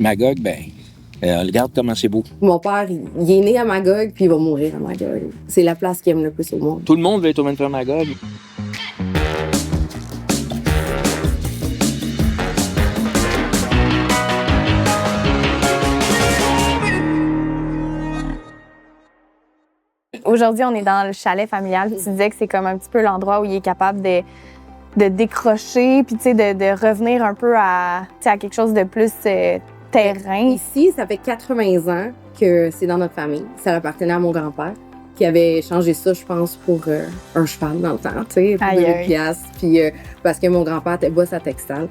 Magog, regarde comment c'est beau. Mon père, il est né à Magog, puis il va mourir à Magog. C'est la place qu'il aime le plus au monde. Tout le monde veut être au Manfred Magog. Aujourd'hui, on est dans le chalet familial. Tu disais que c'est comme un petit peu l'endroit où il est capable de décrocher, puis de revenir un peu à quelque chose de plus terrain. Ici, ça fait 80 ans que c'est dans notre famille. Ça appartenait à mon grand-père, qui avait changé ça, je pense, pour un cheval dans le temps, tu sais, pour 2000 piastres, puis parce que mon grand-père était boss à textile.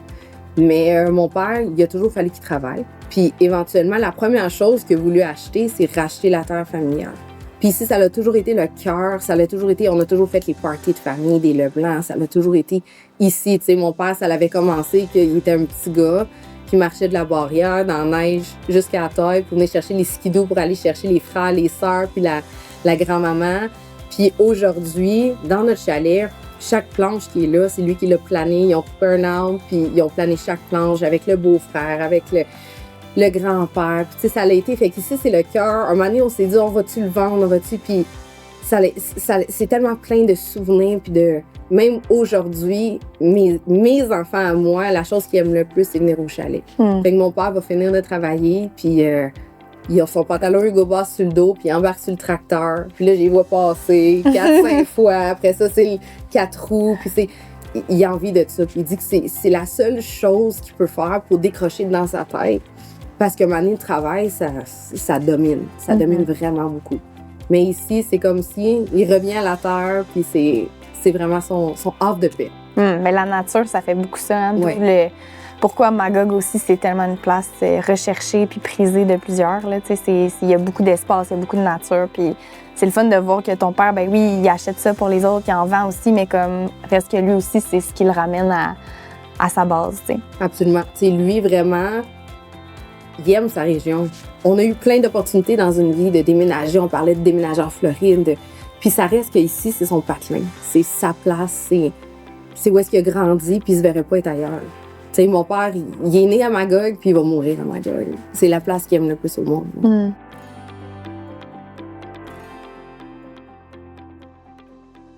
Mais mon père, il a toujours fallu qu'il travaille. Puis éventuellement, la première chose qu'il a voulu acheter, c'est racheter la terre familiale. Puis ici, ça a toujours été le cœur, ça a toujours été, on a toujours fait les parties de famille, des Leblanc, ça a toujours été ici. Tu sais, mon père, ça l'avait commencé qu'il était un petit gars qui marchait de la barrière dans la neige jusqu'à la taille pour venir chercher les skidoo, pour aller chercher les frères, les sœurs, puis la grand-maman. Puis aujourd'hui, dans notre chalet, chaque planche qui est là, c'est lui qui l'a plané. Ils ont coupé un arbre, puis ils ont plané chaque planche avec le beau-frère, avec le grand-père. Puis, tu sais, ça l'a été. Fait qu'ici, c'est le cœur. Un moment donné, on s'est dit, on va-tu le vendre, on va-tu? Puis, c'est tellement plein de souvenirs. Puis, même aujourd'hui, mes enfants à moi, la chose qu'ils aiment le plus, c'est venir au chalet. Fait que mon père va finir de travailler, puis il a son pantalon Hugo Boss sur le dos, puis il embarque sur le tracteur. Puis là, je les vois passer 4-5 fois. Après ça, c'est le 4 roues. Puis il a envie de ça. Puis il dit que c'est la seule chose qu'il peut faire pour décrocher dans sa tête. Parce que mon année de travail, ça domine. Ça domine vraiment beaucoup. Mais ici, c'est comme si il revient à la terre, puis c'est vraiment son havre de paix. Mais la nature, ça fait beaucoup ça. Hein? Ouais. Pourquoi Magog aussi, c'est tellement une place recherchée puis prisée de plusieurs. Il y a beaucoup d'espace, il y a beaucoup de nature. Puis c'est le fun de voir que ton père, ben oui, il achète ça pour les autres, il en vend aussi, mais comme reste que lui aussi, c'est ce qui le ramène à sa base. T'sais. Absolument. T'sais, lui, vraiment, il aime sa région. On a eu plein d'opportunités dans une vie de déménager. On parlait de déménager en Floride. Puis ça reste qu'ici, c'est son patelin. C'est sa place. C'est où est-ce qu'il a grandi, puis il se verrait pas être ailleurs. Tu sais, mon père, il est né à Magog, puis il va mourir à Magog. C'est la place qu'il aime le plus au monde.